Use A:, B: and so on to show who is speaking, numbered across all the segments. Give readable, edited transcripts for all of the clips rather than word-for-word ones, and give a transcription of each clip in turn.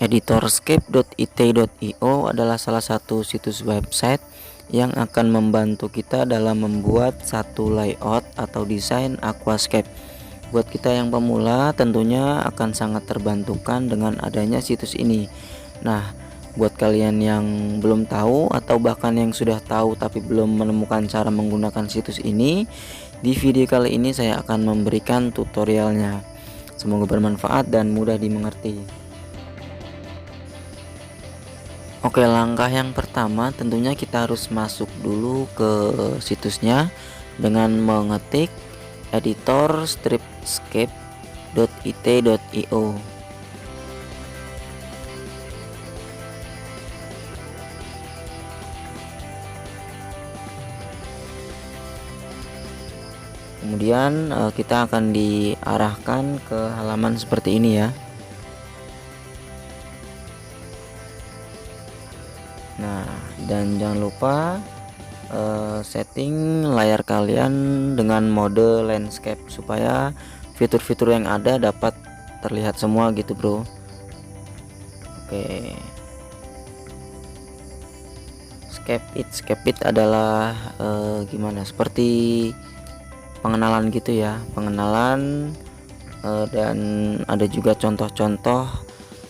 A: Editorscape.it.io adalah salah satu situs website yang akan membantu kita dalam membuat satu layout atau desain aquascape. Buat kita yang pemula tentunya akan sangat terbantukan dengan adanya situs ini. Nah, buat kalian yang belum tahu atau bahkan yang sudah tahu tapi belum menemukan cara menggunakan situs ini, di video kali ini saya akan memberikan tutorialnya. Semoga bermanfaat dan mudah dimengerti. Oke, langkah yang pertama tentunya kita harus masuk dulu ke situsnya dengan mengetik editorstripscape.it.io. Kemudian kita akan diarahkan ke halaman seperti ini ya. Nah, dan jangan lupa setting layar kalian dengan mode landscape supaya fitur-fitur yang ada dapat terlihat semua gitu bro. Oke, Scape it adalah gimana, seperti pengenalan gitu ya, pengenalan dan ada juga contoh-contoh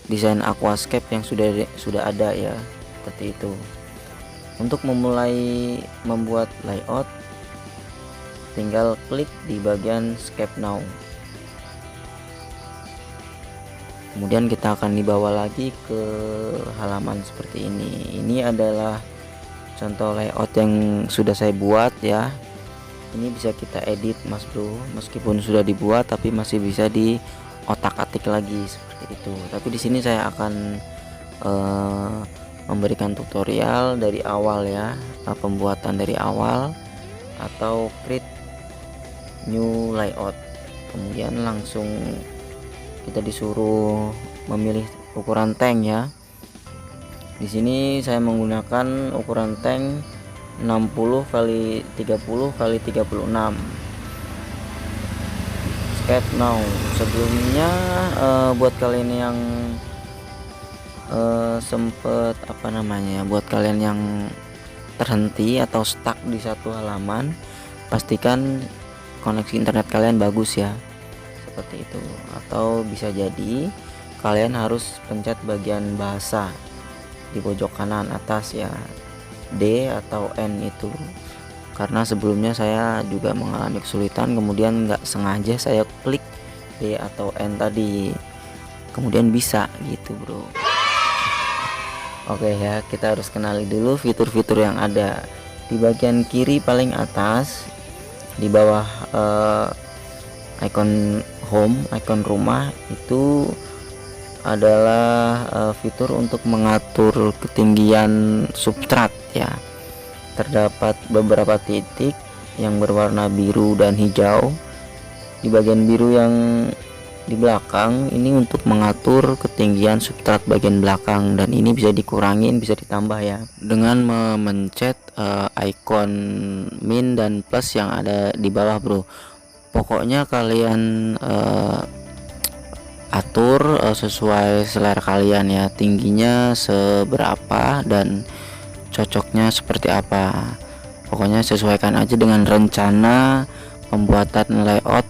A: desain aquascape yang sudah ada ya, seperti itu. Untuk memulai membuat layout tinggal klik di bagian Scape Now, kemudian kita akan dibawa lagi ke halaman seperti ini. Ini adalah contoh layout yang sudah saya buat ya. Ini bisa kita edit mas bro, meskipun sudah dibuat tapi masih bisa di otak-atik lagi seperti itu. Tapi di sini saya akan memberikan tutorial dari awal ya, pembuatan dari awal atau create new layout. Kemudian langsung kita disuruh memilih ukuran tank ya. Di sini saya menggunakan ukuran tank 60 x 30 x 36. Scape Now. Sebelumnya buat kalian yang sempet buat kalian yang terhenti atau stuck di satu halaman, pastikan koneksi internet kalian bagus ya, seperti itu. Atau bisa jadi kalian harus pencet bagian bahasa di pojok kanan atas ya, D atau N itu, karena sebelumnya saya juga mengalami kesulitan, kemudian nggak sengaja saya klik D atau N tadi, kemudian bisa gitu bro. Oke ya, kita harus kenali dulu fitur-fitur yang ada. Di bagian kiri paling atas di bawah icon home, icon rumah, itu adalah fitur untuk mengatur ketinggian substrat ya. Terdapat beberapa titik yang berwarna biru dan hijau. Di bagian biru yang di belakang ini untuk mengatur ketinggian substrat bagian belakang, dan ini bisa dikurangin bisa ditambah ya dengan memencet icon min dan plus yang ada di bawah bro. Pokoknya kalian atur sesuai selera kalian ya, tingginya seberapa dan cocoknya seperti apa. Pokoknya sesuaikan aja dengan rencana pembuatan layout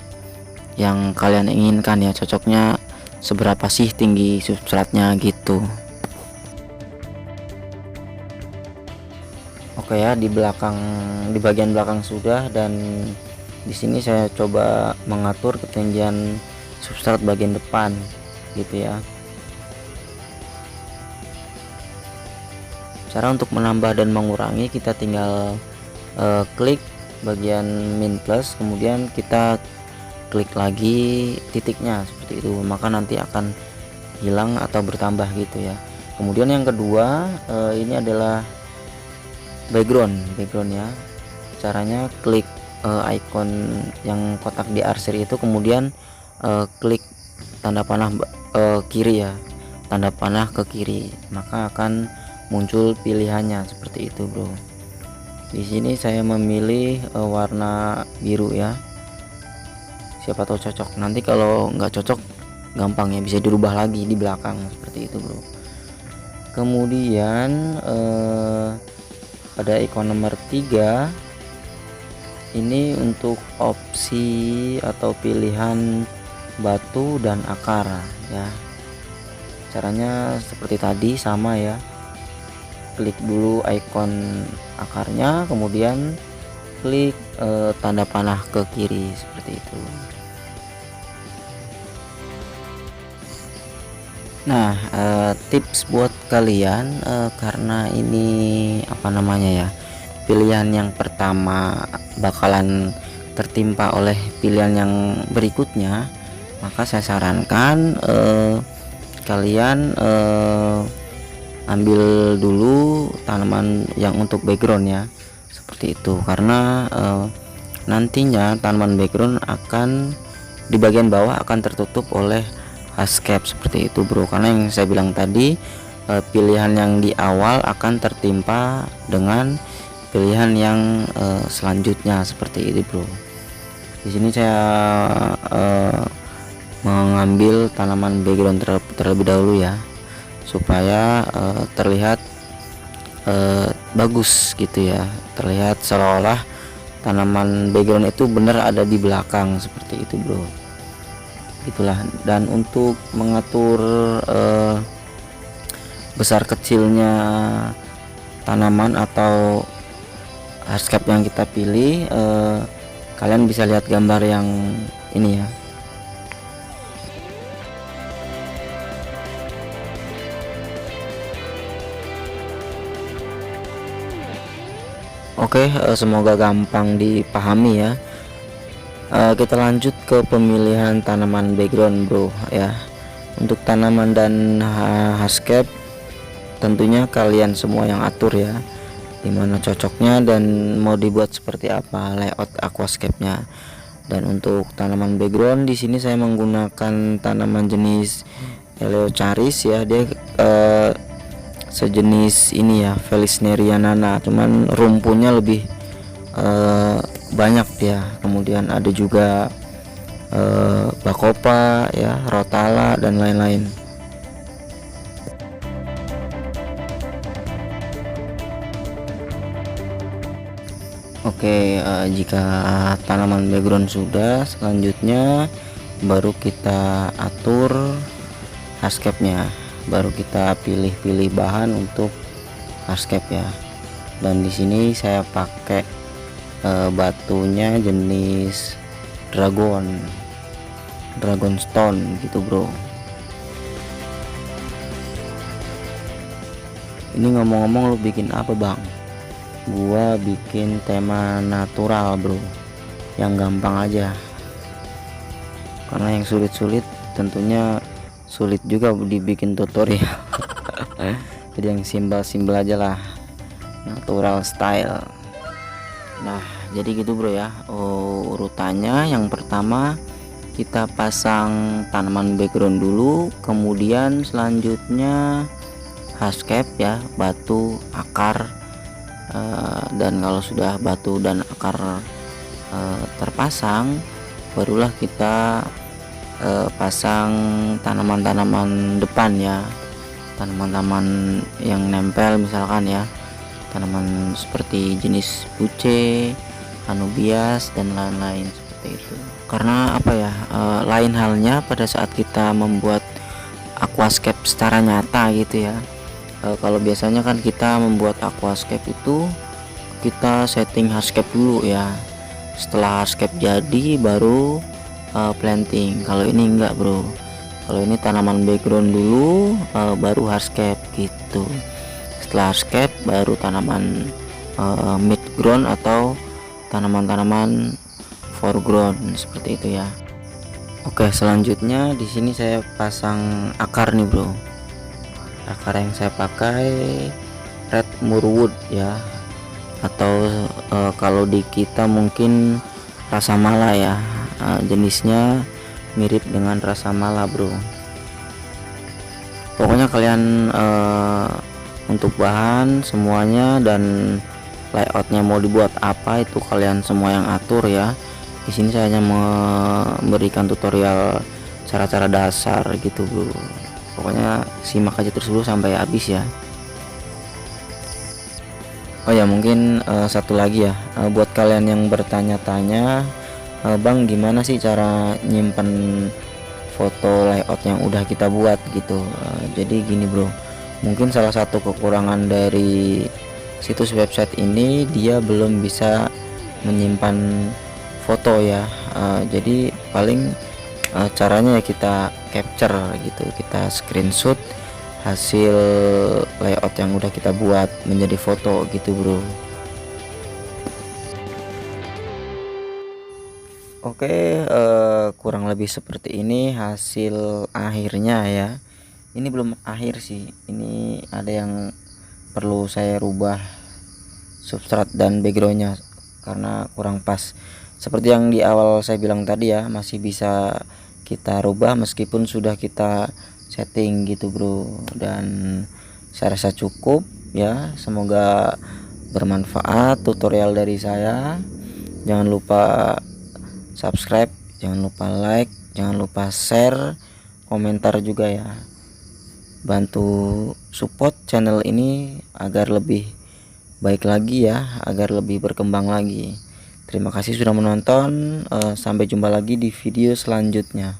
A: yang kalian inginkan ya, cocoknya seberapa sih tinggi substratnya gitu. Oke ya, di bagian belakang sudah, dan di sini saya coba mengatur ketinggian substrat bagian depan gitu ya. Cara untuk menambah dan mengurangi, kita tinggal klik bagian min plus, kemudian kita klik lagi titiknya seperti itu, maka nanti akan hilang atau bertambah gitu ya. Kemudian yang kedua ini adalah background ya. Caranya klik icon yang kotak di arsir itu, kemudian klik tanda panah kiri ya, tanda panah ke kiri, maka akan muncul pilihannya seperti itu bro. Di sini saya memilih warna biru ya, siapa tahu cocok. Nanti kalau nggak cocok gampang ya, bisa dirubah lagi di belakang seperti itu bro. Kemudian pada ikon nomor 3 ini untuk opsi atau pilihan batu dan akar ya. Caranya seperti tadi sama ya, klik dulu ikon akarnya, kemudian klik tanda panah ke kiri seperti itu. Nah, tips buat kalian, karena ini apa namanya ya, pilihan yang pertama bakalan tertimpa oleh pilihan yang berikutnya, maka saya sarankan kalian ambil dulu tanaman yang untuk background ya, seperti itu. Karena nantinya tanaman background akan di bagian bawah akan tertutup oleh hardscape seperti itu bro. Karena yang saya bilang tadi, pilihan yang di awal akan tertimpa dengan pilihan yang selanjutnya seperti itu bro. Di sini saya mengambil tanaman background terlebih dahulu ya, supaya terlihat bagus gitu ya, terlihat seolah-olah tanaman background itu benar ada di belakang seperti itu bro. Itulah. Dan untuk mengatur besar kecilnya tanaman atau hardscape yang kita pilih, kalian bisa lihat gambar yang ini ya. Oke, semoga gampang dipahami ya. Kita lanjut ke pemilihan tanaman background bro ya. Untuk tanaman dan hardscape tentunya kalian semua yang atur ya, dimana cocoknya dan mau dibuat seperti apa layout aquascape-nya. Dan untuk tanaman background di sini saya menggunakan tanaman jenis Eleocharis ya, dia sejenis ini ya, Felisneria nana, cuman rumpunnya lebih banyak ya. Kemudian ada juga Bacopa ya, Rotala dan lain-lain. Oke, jika tanaman background sudah, selanjutnya baru kita atur hardscape-nya, baru kita pilih-pilih bahan untuk hardscape ya. Dan di sini saya pakai batunya jenis dragon stone gitu bro. Ini ngomong-ngomong, lu bikin apa bang? Gua bikin tema natural bro, yang gampang aja. Karena yang sulit-sulit tentunya sulit juga dibikin tutorial. Jadi yang simpel-simpel aja lah, natural style. Nah jadi gitu bro ya. Urutannya yang pertama kita pasang tanaman background dulu, kemudian selanjutnya hardscape ya, batu, akar, dan kalau sudah batu dan akar terpasang, barulah kita pasang tanaman-tanaman depan ya, tanaman-tanaman yang nempel misalkan ya, tanaman seperti jenis buce, anubias dan lain-lain seperti itu. Karena apa ya, lain halnya pada saat kita membuat aquascape secara nyata gitu ya. Kalau biasanya kan kita membuat aquascape itu kita setting hardscape dulu ya, setelah hardscape jadi baru planting. Kalau ini enggak bro, kalau ini tanaman background dulu baru hardscape gitu. Setelah hardscape baru tanaman mid ground atau tanaman-tanaman foreground seperti itu ya. Oke, selanjutnya di sini saya pasang akar nih bro. Akar yang saya pakai red murwood ya, atau kalau di kita mungkin rasa mala ya, jenisnya mirip dengan rasa mala bro. Pokoknya kalian untuk bahan semuanya dan layoutnya mau dibuat apa itu kalian semua yang atur ya. Di sini saya hanya memberikan tutorial cara-cara dasar gitu bro. Pokoknya simak aja terus dulu sampai habis ya. Oh ya mungkin satu lagi ya, buat kalian yang bertanya-tanya, Bang gimana sih cara nyimpen foto layout yang udah kita buat gitu. Jadi gini bro, mungkin salah satu kekurangan dari situs website ini, dia belum bisa menyimpan foto ya. Jadi paling caranya ya kita capture gitu, kita screenshot hasil layout yang udah kita buat menjadi foto gitu bro. Oke, kurang lebih seperti ini hasil akhirnya ya. Ini belum akhir sih, ini ada yang perlu saya rubah substrat dan backgroundnya karena kurang pas. Seperti yang di awal saya bilang tadi ya, masih bisa kita rubah meskipun sudah kita setting gitu bro. Dan saya rasa cukup ya, semoga bermanfaat tutorial dari saya. Jangan lupa subscribe, jangan lupa like, jangan lupa share, komentar juga ya. Bantu support channel ini agar lebih baik lagi ya, agar lebih berkembang lagi. Terima kasih sudah menonton, sampai jumpa lagi di video selanjutnya.